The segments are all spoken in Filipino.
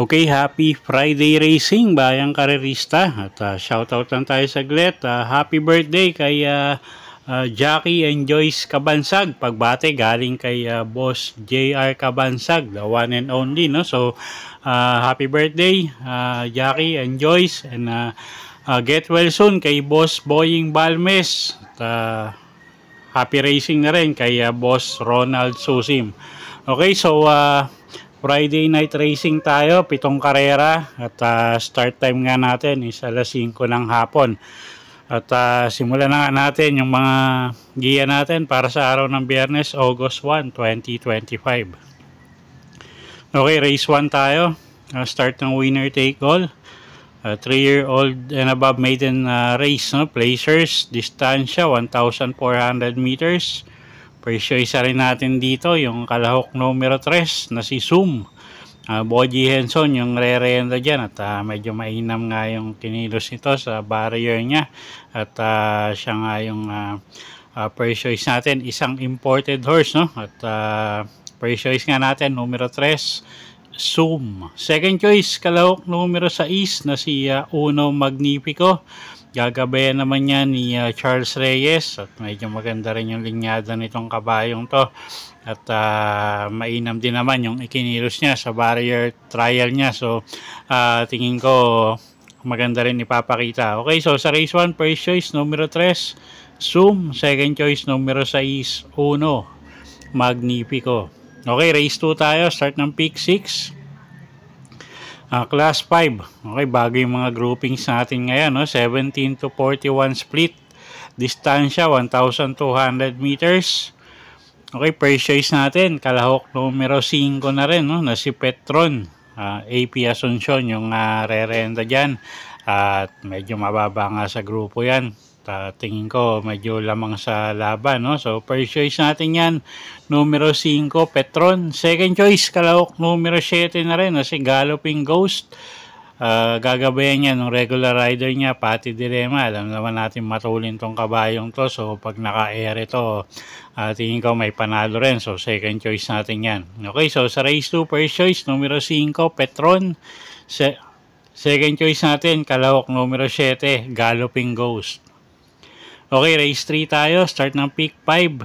Okay, happy Friday racing, bayang karerista. At shoutout lang tayo saglit. Happy birthday kay Jackie and Joyce Cabansag. Pagbate galing kay Boss JR Cabansag, the one and only, no? So, happy birthday, Jackie and Joyce. And get well soon kay Boss Boying Balmes. Happy racing na rin kay Boss Ronald Susim. Okay, so Friday night racing tayo, 7 karera at start time nga natin is alas 5 ng hapon. At simulan na nga natin yung mga giya natin para sa araw ng Biyernes, August 1, 2025. Okay, race 1 tayo. Start ng winner take all. 3-year-old and above maiden race, no? Placers, distansya 1,400 meters. Presyo isa rin natin dito yung kalahok numero 3 na si Zoom. Boji Henson yung re-renda dyan at medyo mainam nga yung kinilos nito sa barrier niya. At siya nga yung presyo is natin, isang imported horse, no? At presyo is nga natin numero 3 Zoom. Second choice kalahok numero 6 na si Uno Magnifico. Gagabayan naman niya ni Charles Reyes at medyo maganda rin yung linyada nitong kabayong to at mainam din naman yung ikinilos niya sa barrier trial niya, so tingin ko maganda rin ipapakita. Okay, so sa race 1 first choice numero 3 Zoom, second choice numero 6 Uno Magnifico. Okay, race 2 tayo, start ng pick 6. Class 5. Okay, bago yung mga groupings natin ngayon, no? 17 to 41 split. Distansya 1,200 meters. Okay, first choice natin, kalahok numero 5 na rin, no? Na si Petron. AP Asuncion yung re-renta dyan. At medyo mababa nga sa grupo yan. Tingin ko medyo lamang sa laban, no? So first choice natin yan numero 5 Petron. Second choice kalahok numero 7 na rin na si Galloping Ghost. Gagabayan niya ng regular rider niya Pati Dilema. Alam naman natin matulin tong kabayong to, so pag naka-air ito tingin ko may panalo rin, so second choice natin yan. Okay, so sa race 2 first choice numero 5 Petron. Second choice natin kalahok numero 7 Galloping Ghost. Okay, race 3 tayo. Start ng pick 5.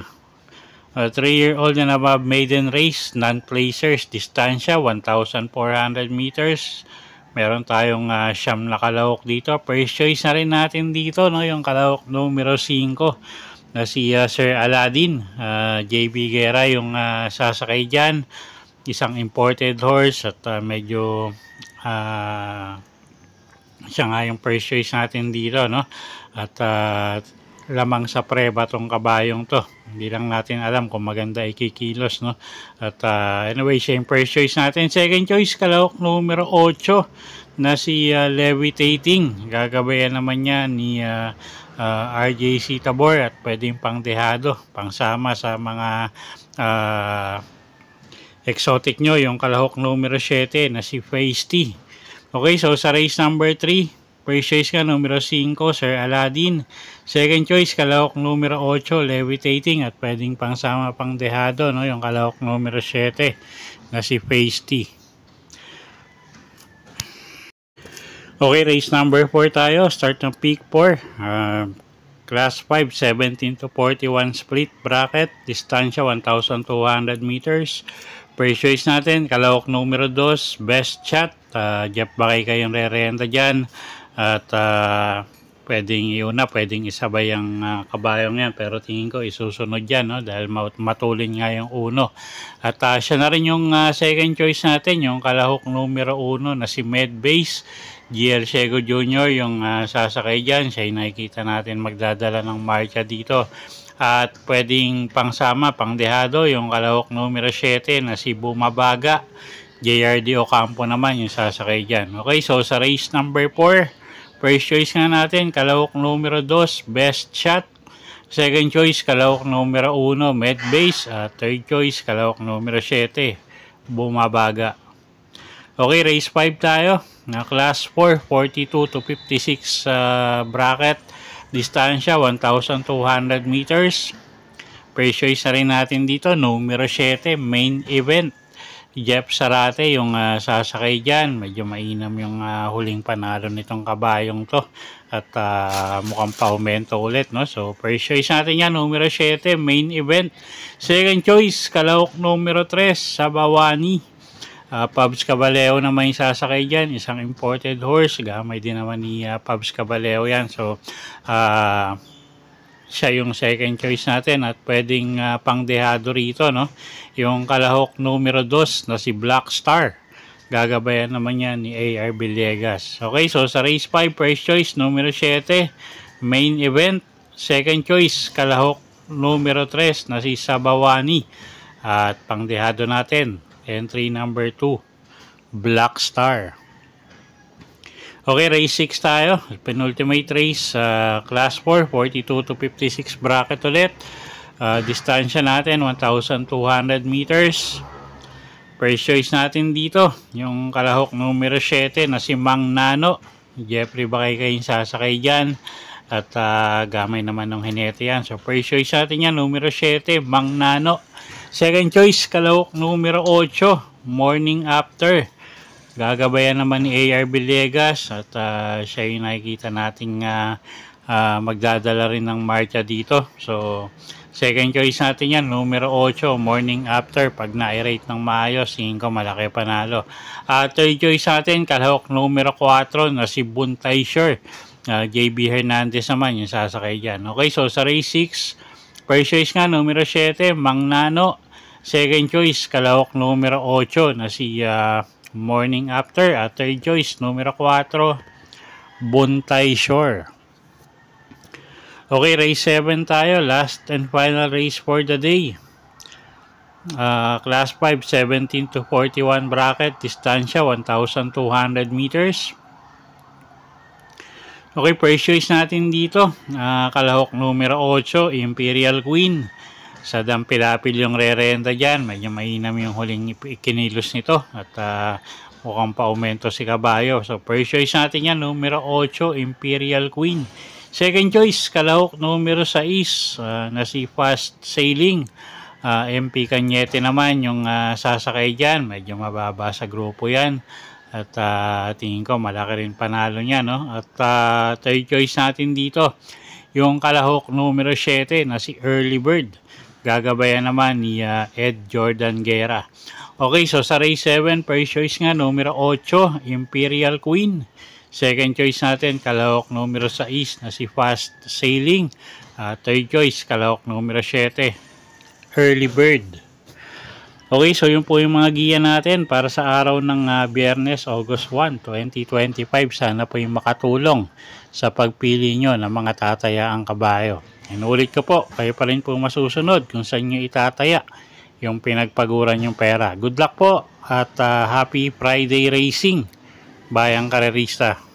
3-year-old and above maiden race. Non-placers. Distansya 1,400 meters. Meron tayong siyam na kalahok dito. First choice na rin natin dito, no? Yung kalahok numero 5 na si Sir Aladdin. JB Guerra yung sasakay dyan. Isang imported horse at medyo siya nga yung first choice natin dito, no? At lamang sa preba tong kabayong to. Hindi lang natin alam kung maganda ikikilos, no? At anyway, siya yung first choice natin. Second choice, kalahok numero 8 na si Levitating. Gagabayan naman niya ni RJC Tabor at pwedeng pangdehado, pangsama sa mga exotic nyo, yung kalahok numero 7 na si Feisty. Okay, so sa race number 3, first choice ka numero 5 Sir Aladdin. Second choice kalahok numero 8 Levitating at pwedeng pangsama pang dehado, no? Yung kalahok numero 7 na si Feisty. Okay, race number 4 tayo. Start ng pick 4. Class 5, 17 to 41 split bracket. Distansya 1,200 meters. First choice natin, kalahok numero 2 Best Chat. Jeff Bakay kayong re-renta dyan. At pwedeng iuna, pwedeng isabay ang kabayong yan, pero tingin ko isusunod yan, no? Dahil matulin nga yung uno. At siya na rin yung second choice natin, yung kalahok numero 1 na si Medbase. GL Ciego Jr. yung sasakay dyan. Siya yung nakikita natin magdadala ng marcha dito. At pwedeng pangsama, pangdehado, yung kalahok numero 7 na si Bumabaga. JRD Ocampo naman yung sasakay dyan. Okay, so sa race number 4, first choice nga natin, kalahok numero 2, Best Shot. Second choice, kalahok numero 1, Medbase. Third choice, kalahok numero 7, Bumabaga. Okay, race 5 tayo. Class 4, 42 to 56 bracket. Distansya, 1,200 meters. First choice na rin natin dito, numero 7, main event. Jeff Sarate yung sasakay dyan. Medyo mainam yung huling panalo nitong kabayong to. At mukhang paumento ulit, no? So, first choice natin yan, numero 7, main event. Second choice, kalahok numero 3, Sabawani. Pabs Caballeo naman yung sasakay dyan. Isang imported horse. Gamay din naman ni Pabs Caballeo yan. So, siya yung second choice natin at pwedeng pangdehado rito, no? Yung kalahok numero 2 na si Black Star. Gagabayan naman yan ni A.R. Villegas. Okay, so sa race 5, first choice numero 7, main event. Second choice, kalahok numero 3 na si Sabawani. At pangdehado natin, entry number 2, Black Star. Okay, race 6 tayo. Penultimate race, class 4, 42 to 56 bracket ulit. Distansya natin, 1,200 meters. First choice natin dito, yung kalahok numero 7 na si Mang Nano. Jeffrey Bakay yung sasakay dyan. At gamay naman ng hinete yan. So, first choice natin yan, numero 7, Mang Nano. Second choice, kalahok numero 8, Morning After. Gagabayan naman ni A.R. Villegas at siya yung nakikita nating magdadala rin ng marcha dito. So, second choice natin yan, numero 8, Morning After. Pag na-rate ng maayos, tingin ko malaki panalo. Third choice natin, kalahok numero 4 na si Buntay Sure. JB Hernandez naman yung sasakay dyan. Okay, so sa race 6, first choice nga, numero 7, Mang Nano. Second choice, kalahok numero 8 na si Morning After. Third choice, numero 4, Buntay Shore. Okay, race 7 tayo. Last and final race for the day. Class 5, 17 to 41 bracket. Distansya, 1,200 meters. Okay, first choice natin dito. Kalahok numero 8, Imperial Queen. Sa Dampilapil yung re-renta dyan. Medyo mainam yung huling kinilos nito. At mukhang paumento si Kabayo. So, first choice natin yan, numero 8, Imperial Queen. Second choice, kalahok numero 6 na si Fast Sailing. MP Cañete naman yung sasakay dyan. Medyo mababa sa grupo yan. At tingin ko malaki rin panalo niya, no? At third choice natin dito, yung kalahok numero 7 na si Early Bird. Gagabayan naman ni Ed Jordan Guerra. Okay, so sa race 7, first choice nga, numero 8, Imperial Queen. Second choice natin, kalahok numero 6 na si Fast Sailing. Third choice, kalahok numero 7, Early Bird. Okay, so yun po yung mga giya natin para sa araw ng Biyernes, August 1, 2025. Sana po yung makatulong sa pagpili nyo ng mga tatayaang kabayo. Inulit ko po, kayo pa rin po masusunod kung saan nyo itataya yung pinagpaguran yung pera. Good luck po at happy Friday racing, bayang karerista.